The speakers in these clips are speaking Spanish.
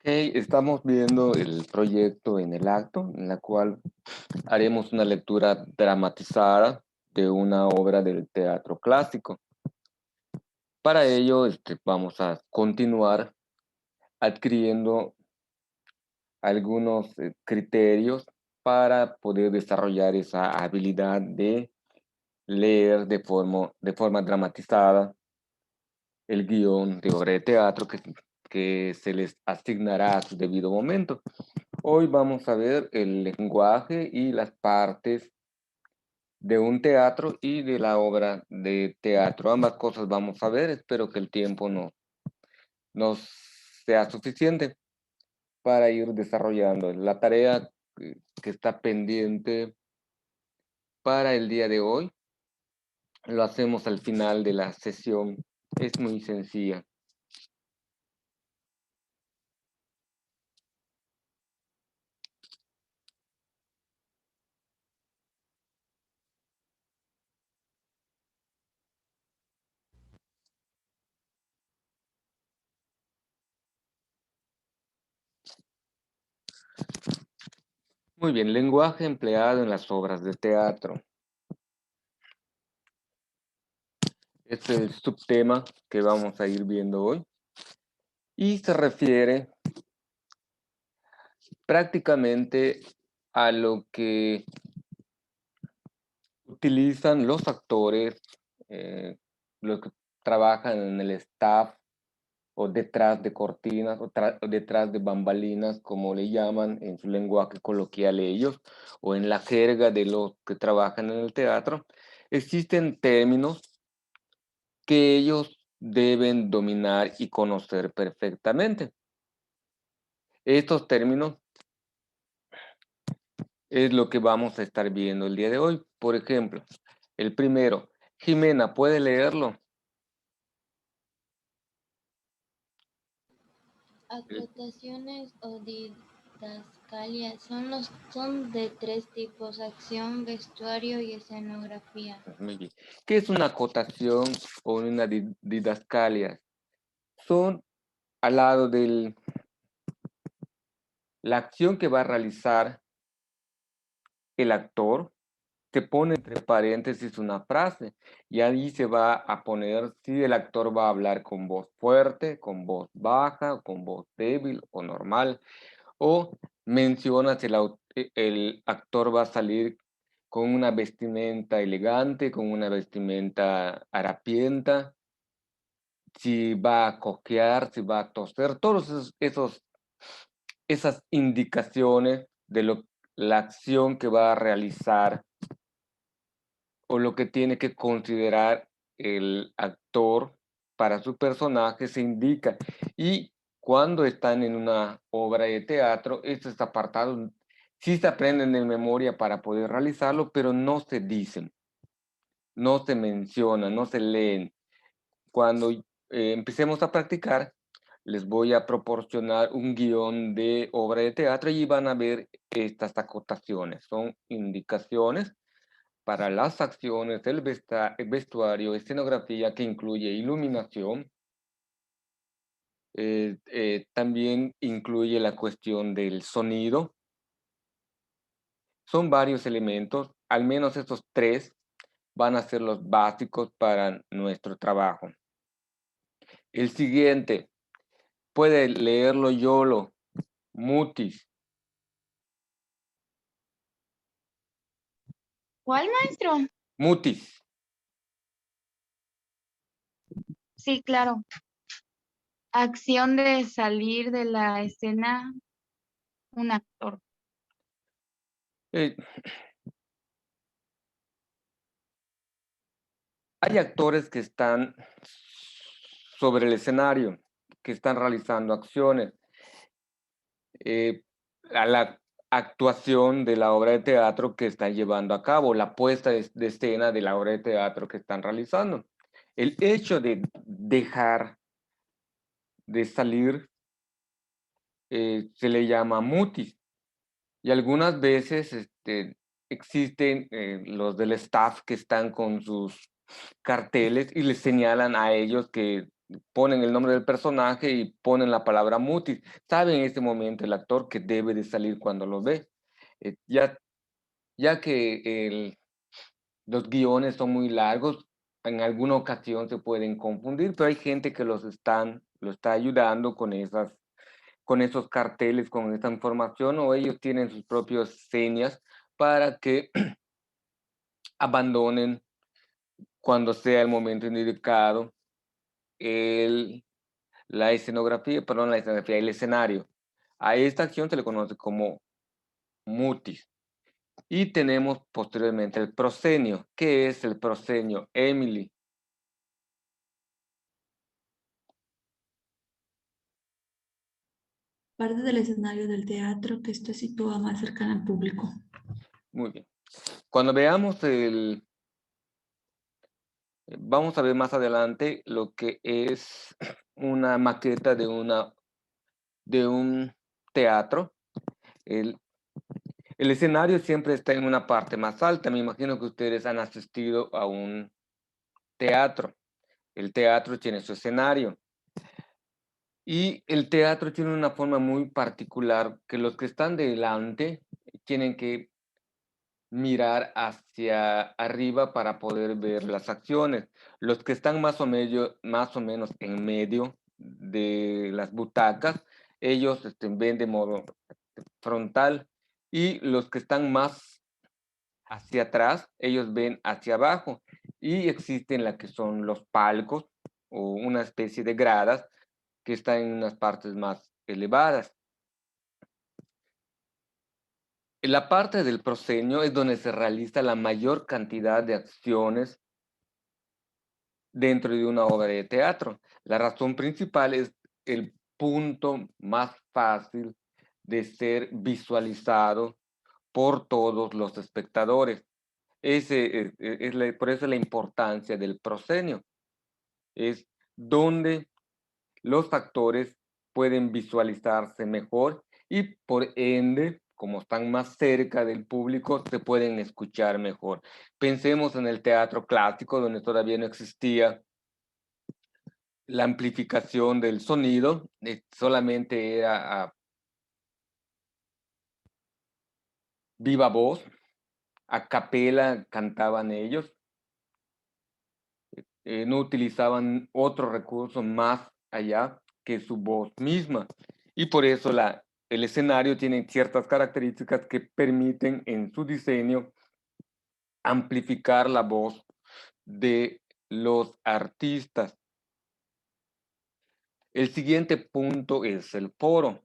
Estamos viendo el proyecto en el acto, en la cual haremos una lectura dramatizada de una obra del teatro clásico. Para ello, vamos a continuar adquiriendo algunos criterios para poder desarrollar esa habilidad de leer de forma dramatizada el guión de obra de teatro que se les asignará a su debido momento. Hoy vamos a ver el lenguaje y las partes de un teatro y de la obra de teatro. Ambas cosas vamos a ver. Espero que el tiempo nos sea suficiente para ir desarrollando. La tarea que está pendiente para el día de hoy lo hacemos al final de la sesión. Es muy sencilla. Muy bien, lenguaje empleado en las obras de teatro. Este es el subtema que vamos a ir viendo hoy y se refiere prácticamente a lo que utilizan los actores, los que trabajan en el staff o detrás de cortinas o detrás de bambalinas, como le llaman en su lenguaje coloquial ellos, o en la jerga de los que trabajan en el teatro. Existen términos que ellos deben dominar y conocer perfectamente. Estos términos es lo que vamos a estar viendo el día de hoy. Por ejemplo, el primero, Jimena, ¿puede leerlo? Acotaciones o didascalias son de tres tipos: acción, vestuario y escenografía. Muy bien. ¿Qué es una acotación o una didascalia? Son al lado de la acción que va a realizar el actor, se pone entre paréntesis una frase y ahí se va a poner si el actor va a hablar con voz fuerte, con voz baja, con voz débil o normal, o menciona si el actor va a salir con una vestimenta elegante, con una vestimenta harapienta, si va a cojear, si va a toser, todos esas indicaciones de la acción que va a realizar o lo que tiene que considerar el actor para su personaje se indica. Y cuando están en una obra de teatro, estos apartados sí se aprenden de memoria para poder realizarlo, pero no se dicen, no se mencionan, no se leen. Cuando empecemos a practicar, les voy a proporcionar un guión de obra de teatro y van a ver estas acotaciones. Son indicaciones para las acciones, el vestuario, escenografía que incluye iluminación. También incluye la cuestión del sonido. Son varios elementos, al menos estos tres van a ser los básicos para nuestro trabajo. El siguiente, puede leerlo Yolo, mutis, ¿Cuál, maestro? mutis. Sí, claro. Acción de salir de la escena un actor. Eh, Hay actores que están sobre el escenario, que están realizando acciones. A la actuación de la obra de teatro que están llevando a cabo, la puesta de escena de la obra de teatro que están realizando. El hecho de dejar de salir se le llama mutis. Y algunas veces existen los del staff que están con sus carteles y les señalan a ellos que ponen el nombre del personaje y ponen la palabra mutis. Sabe en este momento el actor que debe de salir cuando lo ve. Ya que los guiones son muy largos, en alguna ocasión se pueden confundir, pero hay gente que lo está ayudando con esos carteles, con esta información, o ellos tienen sus propias señas para que abandonen cuando sea el momento indicado la escenografía, el escenario. A esta acción se le conoce como mutis. Y tenemos posteriormente el proscenio. ¿Qué es el proscenio, Emily? Parte del escenario del teatro que se sitúa más cercana al público. Muy bien. Cuando veamos vamos a ver más adelante lo que es una maqueta de un teatro. El escenario siempre está en una parte más alta. Me imagino que ustedes han asistido a un teatro. El teatro tiene su escenario. Y el teatro tiene una forma muy particular que los que están delante tienen que mirar hacia arriba para poder ver las acciones. Los que están más o menos en medio de las butacas, ellos ven de modo frontal, y los que están más hacia atrás, ellos ven hacia abajo, y existen las que son los palcos o una especie de gradas que están en unas partes más elevadas. En la parte del proscenio es donde se realiza la mayor cantidad de acciones dentro de una obra de teatro. La razón principal es el punto más fácil de ser visualizado por todos los espectadores. Por eso la importancia del proscenio. Es donde los actores pueden visualizarse mejor y por ende, como están más cerca del público, se pueden escuchar mejor. Pensemos en el teatro clásico, donde todavía no existía la amplificación del sonido, solamente era a viva voz, a capela cantaban ellos, no utilizaban otro recurso más allá que su voz misma. Y por eso el escenario tiene ciertas características que permiten en su diseño amplificar la voz de los artistas. El siguiente punto es el foro.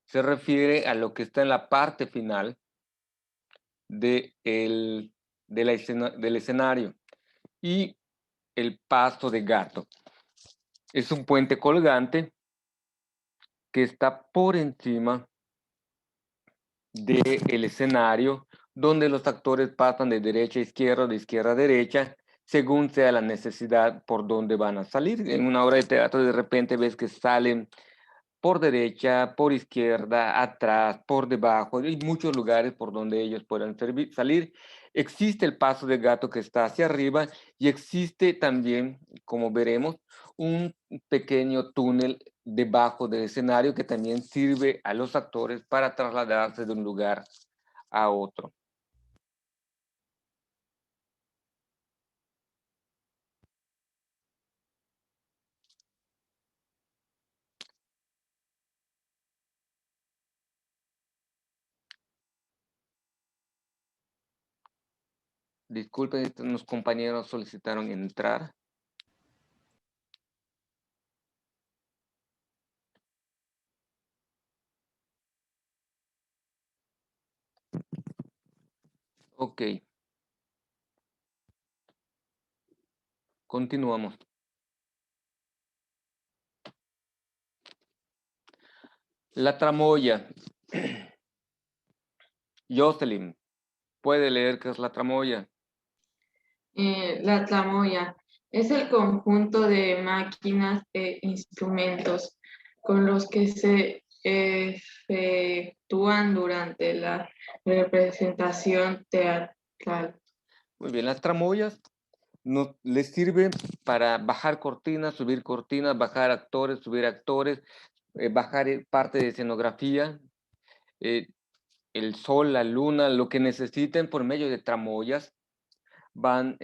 Se refiere a lo que está en la parte final del escenario. Y el paso de gato. Es un puente colgante que está por encima del escenario, donde los actores pasan de derecha a izquierda, de izquierda a derecha, según sea la necesidad por donde van a salir. En una obra de teatro de repente ves que salen por derecha, por izquierda, atrás, por debajo. Hay muchos lugares por donde ellos puedan salir. Existe el paso de gato que está hacia arriba, y existe también, como veremos, un pequeño túnel debajo del escenario que también sirve a los actores para trasladarse de un lugar a otro. Disculpen, unos compañeros solicitaron entrar. Ok. Continuamos. La tramoya. Jocelyn, ¿puede leer qué es la tramoya? La tramoya es el conjunto de máquinas e instrumentos con los que se efectúan durante la representación teatral. Muy bien, las tramoyas les sirve para bajar cortinas, bajar actores, subir actores, bajar parte de escenografía, el sol, la luna, lo que necesiten por medio de tramoyas, van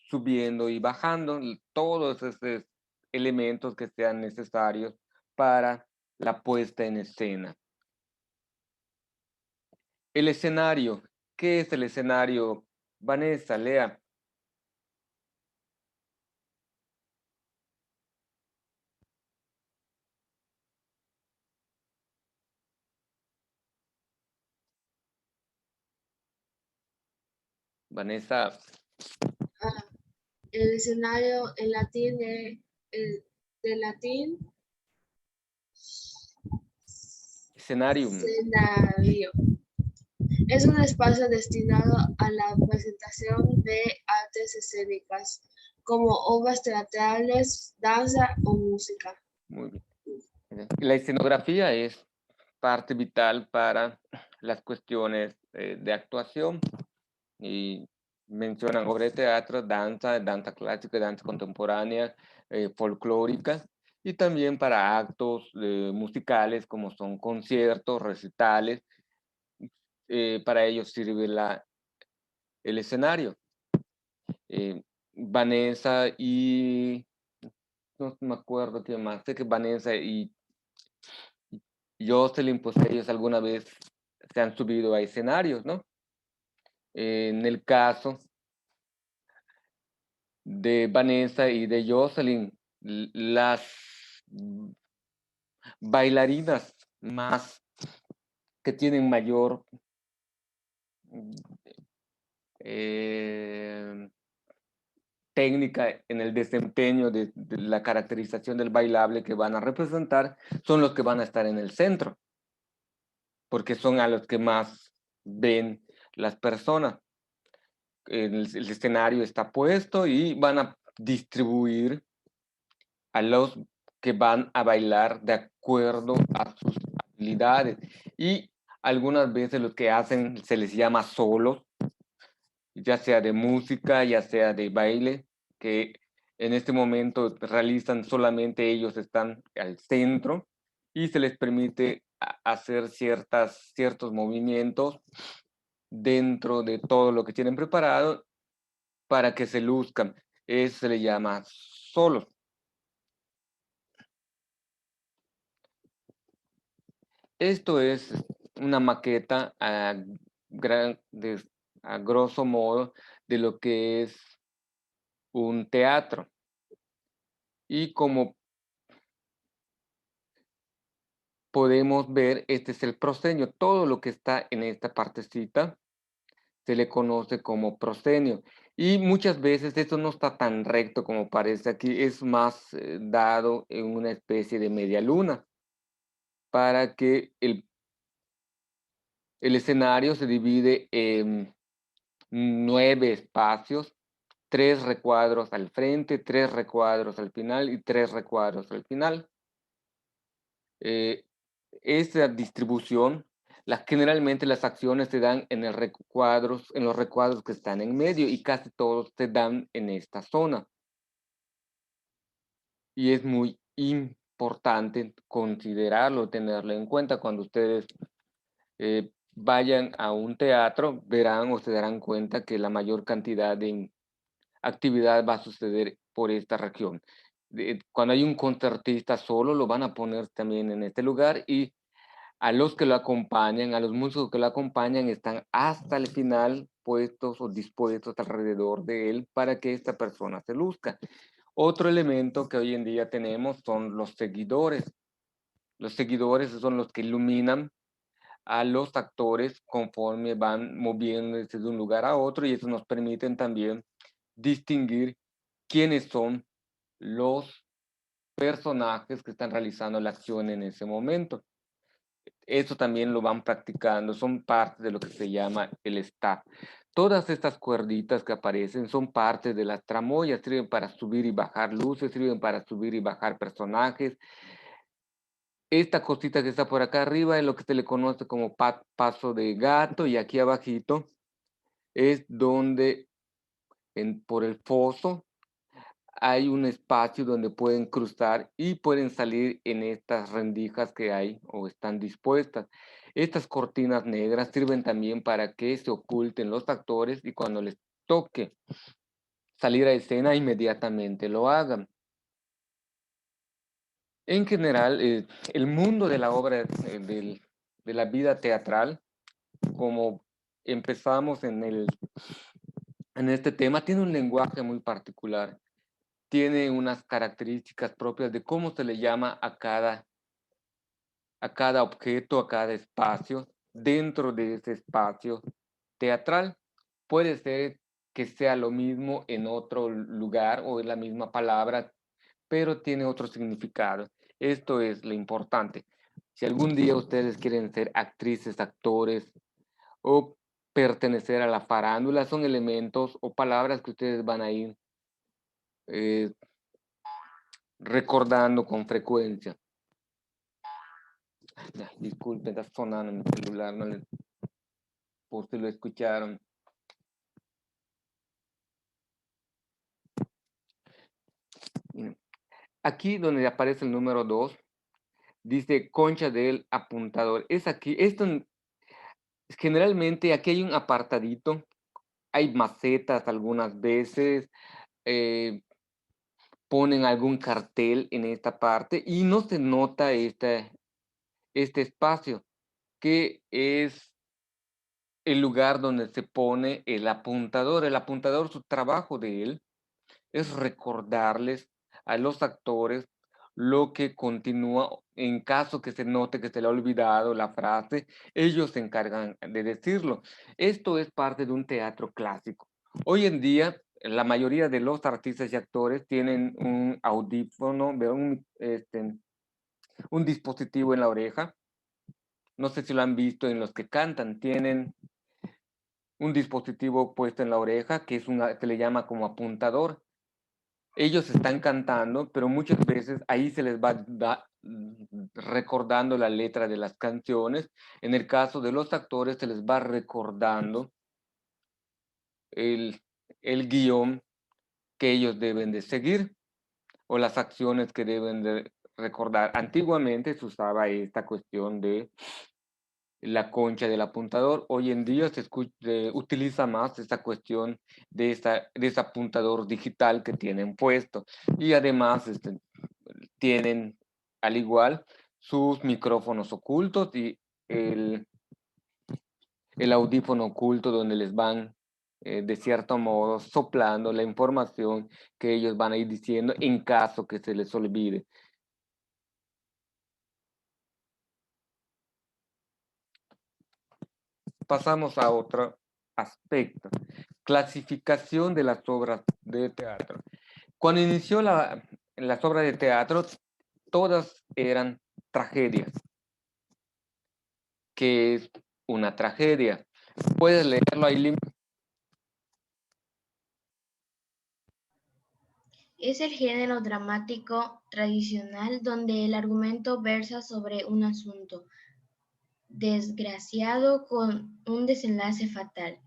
subiendo y bajando todos esos elementos que sean necesarios para la puesta en escena. El escenario. ¿Qué es el escenario? Vanessa, lea. Vanessa, El escenario en latín de latín escenarium. escenario. Es un espacio destinado a la presentación de artes escénicas, como obras teatrales, danza o música. Muy bien. La escenografía es parte vital para las cuestiones de actuación y mencionan obra de teatro, danza clásica, danza contemporánea, folclórica y también para actos musicales como son conciertos, recitales. Para ellos sirve el escenario. Vanessa y no me acuerdo qué más, sé que Vanessa y Jocelyn, pues ellos alguna vez se han subido a escenarios, ¿no? En el caso de Vanessa y de Jocelyn, las bailarinas más que tienen mayor técnica en el desempeño de la caracterización del bailable que van a representar son los que van a estar en el centro, porque son a los que más ven las personas. El escenario está puesto y van a distribuir a los que van a bailar de acuerdo a sus habilidades. Y algunas veces los que hacen se les llama solos, ya sea de música, ya sea de baile, que en este momento realizan solamente ellos, están al centro y se les permite hacer ciertos movimientos dentro de todo lo que tienen preparado para que se luzcan. Eso se le llama solos. Esto es una maqueta a grosso modo de lo que es un teatro. Y como podemos ver, este es el proscenio. Todo lo que está en esta partecita se le conoce como proscenio. Y muchas veces esto no está tan recto como parece aquí, es más dado en una especie de media luna para que el escenario se divide en 9 espacios, 3 recuadros al frente, 3 recuadros al final y 3 recuadros al final. Esta distribución, generalmente las acciones se dan en los recuadros que están en medio y casi todos se dan en esta zona. Y es muy importante considerarlo, tenerlo en cuenta cuando ustedes vayan a un teatro, verán o se darán cuenta que la mayor cantidad de actividad va a suceder por esta región. Cuando hay un concertista solo, lo van a poner también en este lugar y a los que lo acompañan, a los músicos que lo acompañan, están hasta el final puestos o dispuestos alrededor de él para que esta persona se luzca. Otro elemento que hoy en día tenemos son los seguidores. Los seguidores son los que iluminan a los actores conforme van moviéndose de un lugar a otro y eso nos permite también distinguir quiénes son los personajes que están realizando la acción en ese momento. Eso también lo van practicando, son parte de lo que se llama el staff. Todas estas cuerditas que aparecen son parte de las tramoyas, sirven para subir y bajar luces, sirven para subir y bajar personajes. Esta cosita que está por acá arriba es lo que se le conoce como paso de gato y aquí abajito es donde por el foso, hay un espacio donde pueden cruzar y pueden salir en estas rendijas que hay o están dispuestas. Estas cortinas negras sirven también para que se oculten los actores y cuando les toque salir a escena inmediatamente lo hagan. En general, el mundo de la obra, de la vida teatral, como empezamos en este tema, tiene un lenguaje muy particular, tiene unas características propias de cómo se le llama a cada objeto, a cada espacio dentro de ese espacio teatral. Puede ser que sea lo mismo en otro lugar o es la misma palabra, pero tiene otro significado. Esto es lo importante. Si algún día ustedes quieren ser actrices, actores o pertenecer a la farándula, son elementos o palabras que ustedes van a ir recordando con frecuencia. Disculpen, está sonando mi celular, no les, por si lo escucharon. Aquí donde aparece el número 2, dice concha del apuntador. Es aquí, esto generalmente aquí hay un apartadito, hay macetas algunas veces, ponen algún cartel en esta parte y no se nota este espacio, que es el lugar donde se pone el apuntador. El apuntador, su trabajo de él es recordarles a los actores lo que continúa en caso que se note que se le ha olvidado la frase, ellos se encargan de decirlo. Esto es parte de un teatro clásico. Hoy en día, la mayoría de los artistas y actores tienen un audífono, un dispositivo en la oreja. No sé si lo han visto en los que cantan, tienen un dispositivo puesto en la oreja que se le llama como apuntador. Ellos están cantando, pero muchas veces ahí se les va recordando la letra de las canciones. En el caso de los actores se les va recordando el guión que ellos deben de seguir o las acciones que deben de recordar. Antiguamente se usaba esta cuestión de la concha del apuntador. Hoy en día se utiliza más esta cuestión de ese apuntador digital que tienen puesto. Y además tienen al igual sus micrófonos ocultos y el audífono oculto donde les van de cierto modo soplando la información que ellos van a ir diciendo en caso que se les olvide. Pasamos a otro aspecto, clasificación de las obras de teatro. Cuando inició las obras de teatro, todas eran tragedias. ¿Qué es una tragedia? Puedes leerlo ahí. Es el género dramático tradicional donde el argumento versa sobre un asunto desgraciado con un desenlace fatal.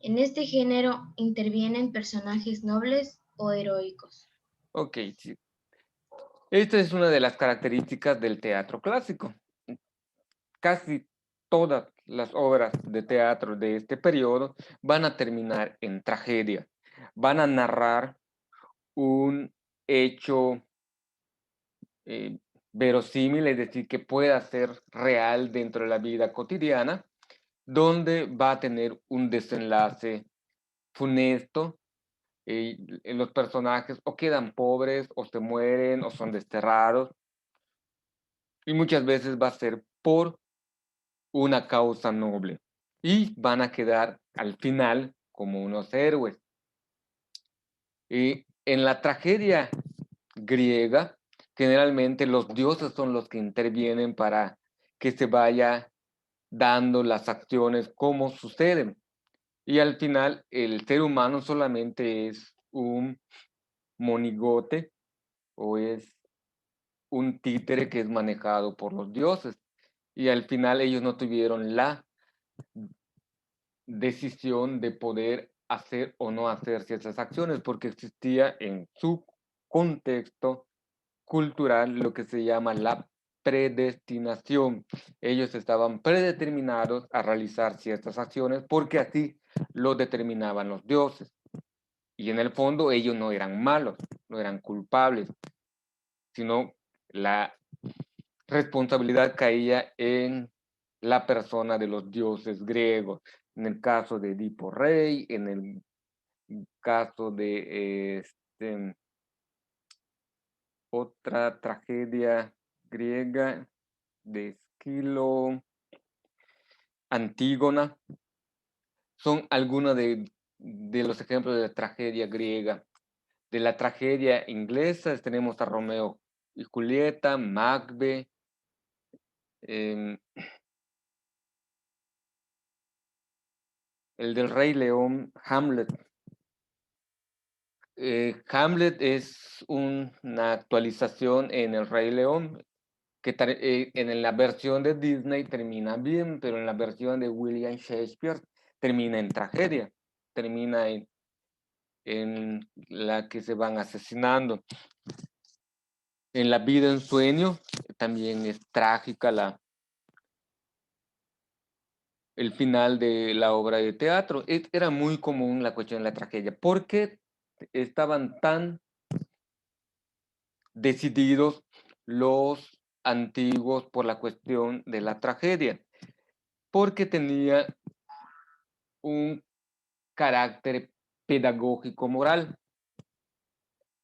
En este género intervienen personajes nobles o heroicos. Ok, sí. Esta es una de las características del teatro clásico. Casi todas las obras de teatro de este periodo van a terminar en tragedia. Van a narrar un hecho verosímil, es decir, que pueda ser real dentro de la vida cotidiana, donde va a tener un desenlace funesto. Los personajes o quedan pobres, o se mueren, o son desterrados. Y muchas veces va a ser por una causa noble. Y van a quedar al final como unos héroes. Y en la tragedia griega, generalmente los dioses son los que intervienen para que se vaya dando las acciones como suceden. Y al final el ser humano solamente es un monigote o es un títere que es manejado por los dioses. Y al final ellos no tuvieron la decisión de poder hacer o no hacer ciertas acciones, porque existía en su contexto cultural lo que se llama la predestinación. Ellos estaban predeterminados a realizar ciertas acciones porque así lo determinaban los dioses. Y en el fondo ellos no eran malos, no eran culpables, sino la responsabilidad caía en la persona de los dioses griegos. En el caso de Edipo Rey, en el caso de otra tragedia griega de Esquilo, Antígona, son algunos de los ejemplos de la tragedia griega. De la tragedia inglesa tenemos a Romeo y Julieta, Macbeth, el del Rey León, Hamlet. Hamlet es una actualización en el Rey León, que en la versión de Disney termina bien, pero en la versión de William Shakespeare termina en tragedia, termina en la que se van asesinando. En La vida en sueño también es trágica el final de la obra de teatro. Era muy común la cuestión de la tragedia, porque estaban tan decididos los antiguos por la cuestión de la tragedia, porque tenía un carácter pedagógico moral.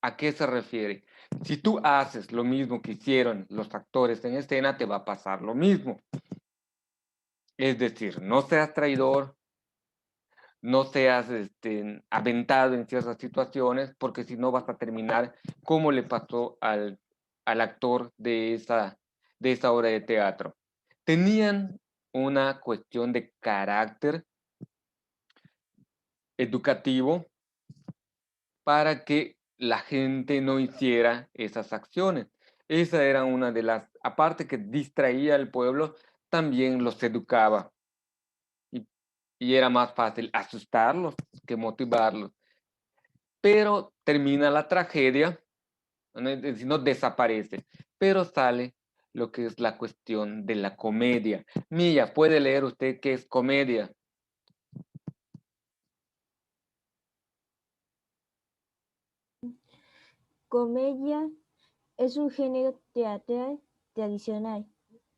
¿A qué se refiere? Si tú haces lo mismo que hicieron los actores en escena, te va a pasar lo mismo. Es decir, no seas traidor, no seas aventado en ciertas situaciones, porque si no vas a terminar como le pasó al actor de esa obra de teatro. Tenían una cuestión de carácter educativo para que la gente no hiciera esas acciones. Esa era una de las, aparte que distraía al pueblo, también los educaba. Y era más fácil asustarlos que motivarlos. Pero termina la tragedia, no desaparece, pero sale lo que es la cuestión de la comedia. Milla, ¿puede leer usted qué es comedia? Comedia es un género teatral tradicional,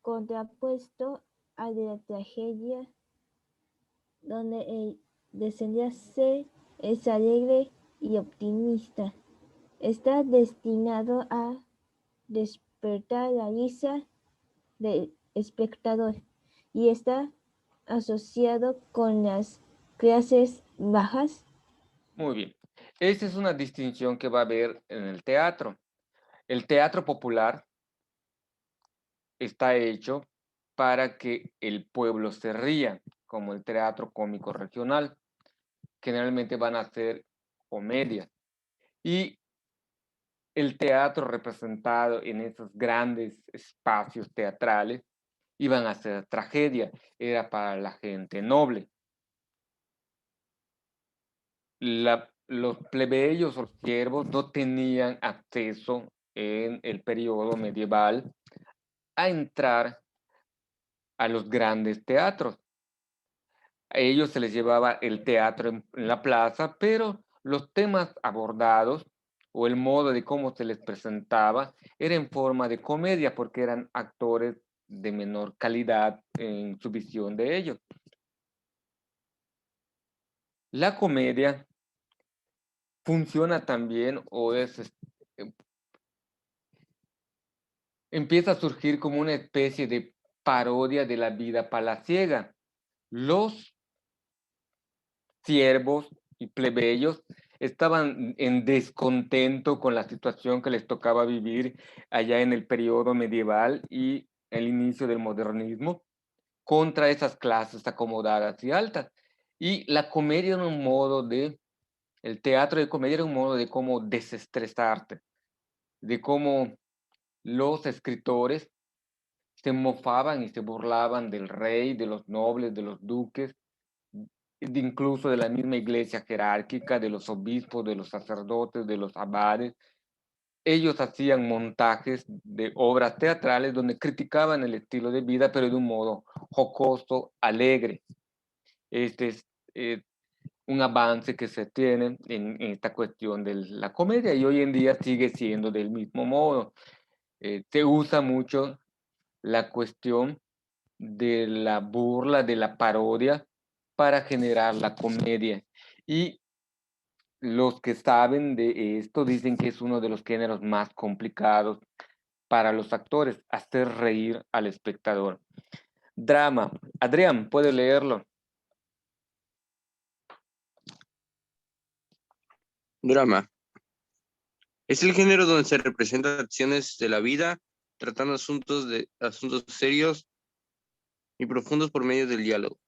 contrapuesto al de la tragedia, donde el desenlace es alegre y optimista. Está destinado a despertar la risa del espectador y está asociado con las clases bajas. Muy bien. Esa es una distinción que va a haber en el teatro. El teatro popular está hecho para que el pueblo se ría, como el teatro cómico regional. Generalmente van a ser comedias. Y el teatro representado en esos grandes espacios teatrales iban a ser tragedia, era para la gente noble. Los plebeyos o los siervos no tenían acceso en el periodo medieval a entrar a los grandes teatros. A ellos se les llevaba el teatro en la plaza, pero los temas abordados o el modo de cómo se les presentaba era en forma de comedia, porque eran actores de menor calidad en su visión de ellos. La comedia funciona también o empieza a surgir como una especie de parodia de la vida palaciega. Los siervos y plebeyos estaban en descontento con la situación que les tocaba vivir allá en el periodo medieval y el inicio del modernismo contra esas clases acomodadas y altas. Y la comedia era un modo el teatro de comedia era un modo de cómo desestresarte, de cómo los escritores se mofaban y se burlaban del rey, de los nobles, de los duques, incluso de la misma iglesia jerárquica, de los obispos, de los sacerdotes, de los abades. Ellos hacían montajes de obras teatrales donde criticaban el estilo de vida, pero de un modo jocoso, alegre. Este es un avance que se tiene en esta cuestión de la comedia y hoy en día sigue siendo del mismo modo. Se usa mucho la cuestión de la burla, de la parodia para generar la comedia. Y los que saben de esto dicen que es uno de los géneros más complicados para los actores, hacer reír al espectador. Drama. Adrián, puede leerlo. Drama. Es el género donde se representan acciones de la vida, tratando asuntos serios y profundos por medio del diálogo.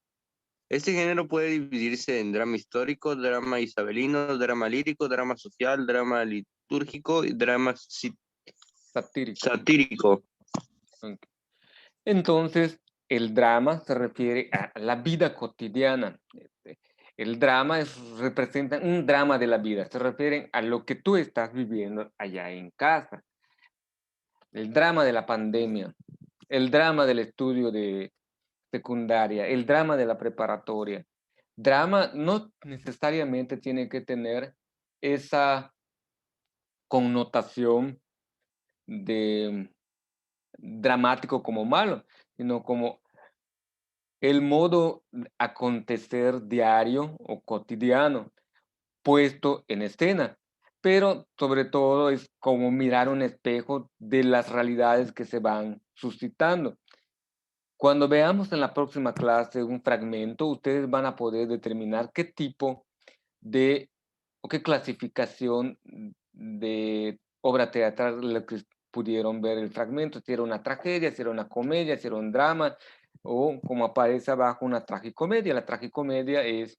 Este género puede dividirse en drama histórico, drama isabelino, drama lírico, drama social, drama litúrgico y drama satírico. Okay. Entonces, el drama se refiere a la vida cotidiana. El drama representa un drama de la vida, se refiere a lo que tú estás viviendo allá en casa. El drama de la pandemia, el drama del estudio de secundaria, el drama de la preparatoria. Drama no necesariamente tiene que tener esa connotación de dramático como malo, sino como el modo acontecer diario o cotidiano puesto en escena, pero sobre todo es como mirar un espejo de las realidades que se van suscitando. Cuando veamos en la próxima clase un fragmento, ustedes van a poder determinar qué tipo de o qué clasificación de obra teatral la que pudieron ver el fragmento, si era una tragedia, si era una comedia, si era un drama, o como aparece abajo, una tragicomedia. La tragicomedia es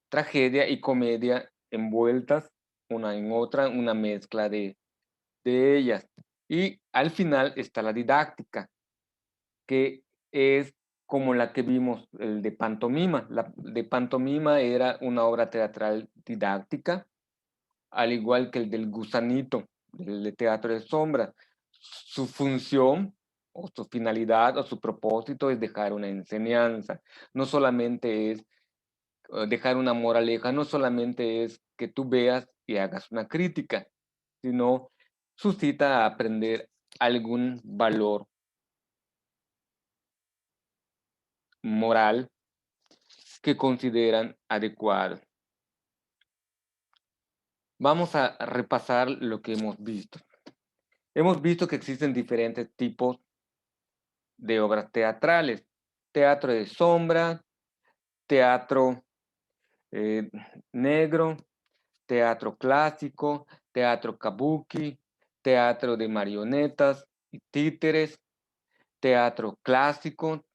tragedia y comedia envueltas una en otra, una mezcla de ellas. Y al final está la didáctica, que es como la que vimos, el de pantomima. La de pantomima era una obra teatral didáctica, al igual que el del gusanito, el de teatro de sombra. Su función o su finalidad o su propósito es dejar una enseñanza. No solamente es dejar una moraleja, no solamente es que tú veas y hagas una crítica, sino suscita a aprender algún valor moral que consideran adecuado. Vamos a repasar lo que hemos visto. Hemos visto que existen diferentes tipos de obras teatrales. Teatro de sombra, teatro negro, teatro clásico, teatro kabuki, teatro de marionetas y títeres, teatro clásico,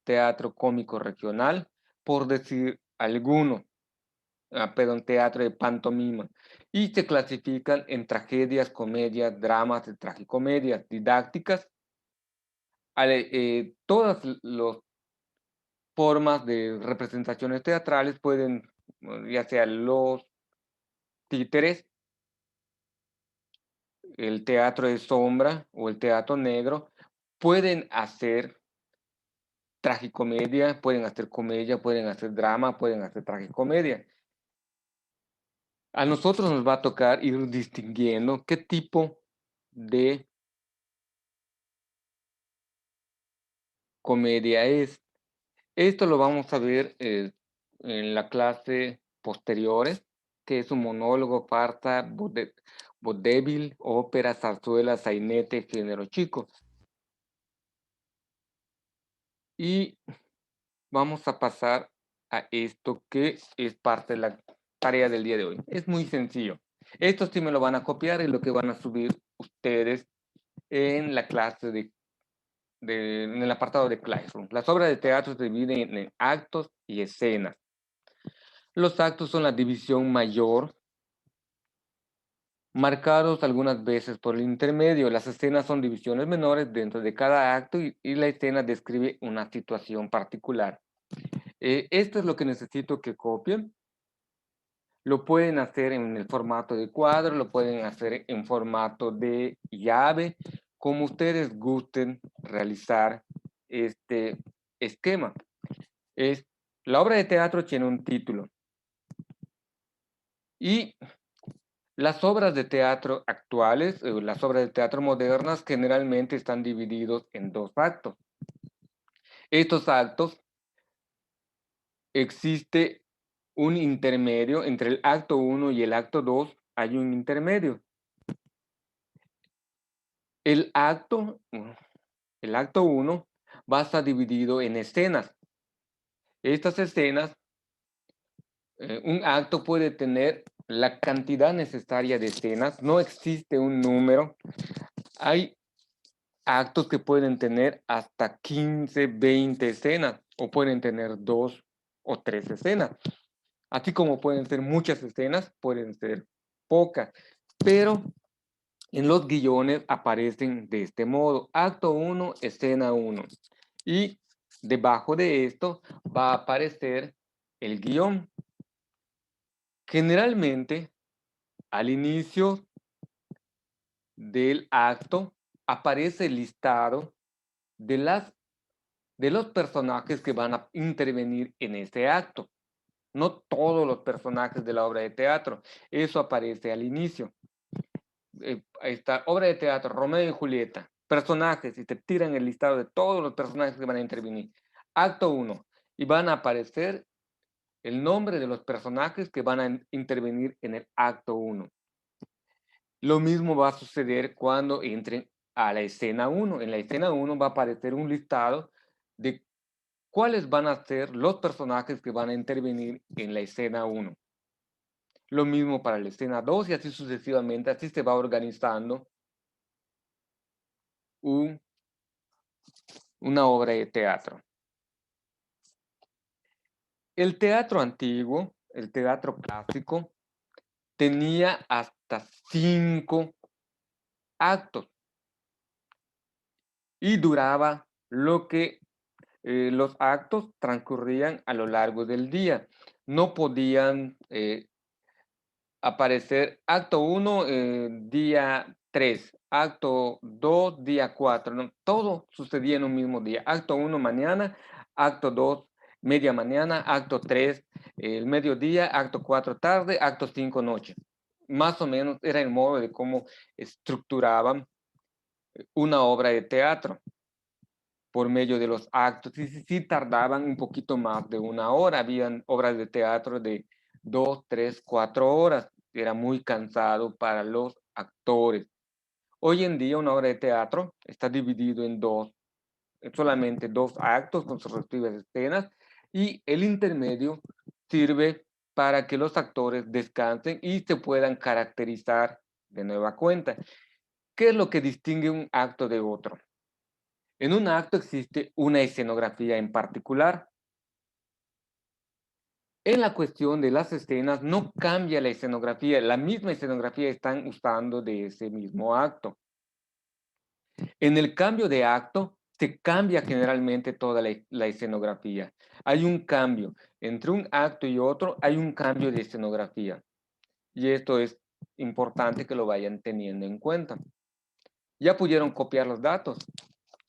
teatro cómico regional, por decir alguno. Perdón, teatro de pantomima, y se clasifican en tragedias, comedias, dramas, tragicomedias, didácticas. Todas las formas de representaciones teatrales pueden, ya sea los títeres, el teatro de sombra o el teatro negro, pueden hacer tragicomedia, pueden hacer comedia, pueden hacer drama, pueden hacer tragicomedia. A nosotros nos va a tocar ir distinguiendo qué tipo de comedia es. Esto lo vamos a ver en la clase posteriores, que es un monólogo, farsa, vodevil, ópera, zarzuela, sainete, género chico. Y vamos a pasar a esto que es parte de la tarea del día de hoy. Es muy sencillo. Esto sí me lo van a copiar y lo que van a subir ustedes en la clase en el apartado de Classroom. Las obras de teatro se dividen en actos y escenas. Los actos son la división mayor, marcados algunas veces por el intermedio. Las escenas son divisiones menores dentro de cada acto y la escena describe una situación particular. Esto es lo que necesito que copien. Lo pueden hacer en el formato de cuadro, lo pueden hacer en formato de llave, como ustedes gusten realizar este esquema. La obra de teatro tiene un título. Y las obras de teatro actuales, las obras de teatro modernas, generalmente están divididos en 2 actos. Estos actos, existe un intermedio entre el acto 1 y el acto 2, hay un intermedio. El acto 1 va a estar dividido en escenas. Estas escenas, un acto puede tener la cantidad necesaria de escenas, no existe un número. Hay actos que pueden tener hasta 15, 20 escenas, o pueden tener 2 o 3 escenas. Así como pueden ser muchas escenas, pueden ser pocas, pero en los guiones aparecen de este modo: acto 1, escena 1. Y debajo de esto va a aparecer el guión. Generalmente, al inicio del acto, aparece el listado de los personajes que van a intervenir en ese acto. No todos los personajes de la obra de teatro. Eso aparece al inicio. Esta obra de teatro, Romeo y Julieta, personajes, y te tiran el listado de todos los personajes que van a intervenir. Acto 1. Y van a aparecer el nombre de los personajes que van a intervenir en el acto 1. Lo mismo va a suceder cuando entren a la escena 1. En la escena 1 va a aparecer un listado de cuáles van a ser los personajes que van a intervenir en la escena 1. Lo mismo para la escena 2 y así sucesivamente. Así se va organizando una obra de teatro. El teatro antiguo, el teatro clásico, tenía hasta 5 actos y duraba lo que los actos transcurrían a lo largo del día. No podían aparecer acto 1 día 3, acto 2 día 4, no, todo sucedía en un mismo día. Acto 1 mañana, acto 2 media mañana, acto 3 el mediodía, acto 4 tarde, acto 5 noche. Más o menos era el modo de cómo estructuraban una obra de teatro por medio de los actos. Y sí tardaban un poquito más de 1 hora. Habían obras de teatro de 2, 3, 4 horas. Era muy cansado para los actores. Hoy en día una obra de teatro está dividido en solamente 2 actos con sus respectivas escenas, y el intermedio sirve para que los actores descansen y se puedan caracterizar de nueva cuenta. ¿Qué es lo que distingue un acto de otro? En un acto existe una escenografía en particular. En la cuestión de las escenas no cambia la escenografía, la misma escenografía están usando de ese mismo acto. En el cambio de acto se cambia generalmente toda la escenografía. Hay un cambio entre un acto y otro, hay un cambio de escenografía. Y esto es importante que lo vayan teniendo en cuenta. Ya pudieron copiar los datos.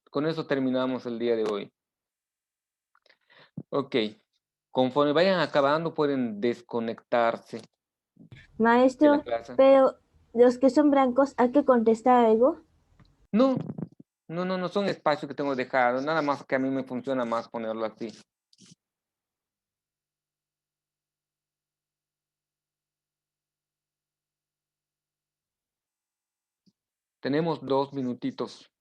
Con eso terminamos el día de hoy. Ok. Conforme vayan acabando, pueden desconectarse de la Maestro, clase. pero los que son blancos, ¿hay que contestar algo? No, no son espacios que tengo dejado. Nada más que a mí me funciona más ponerlo así. Tenemos 2 minutitos.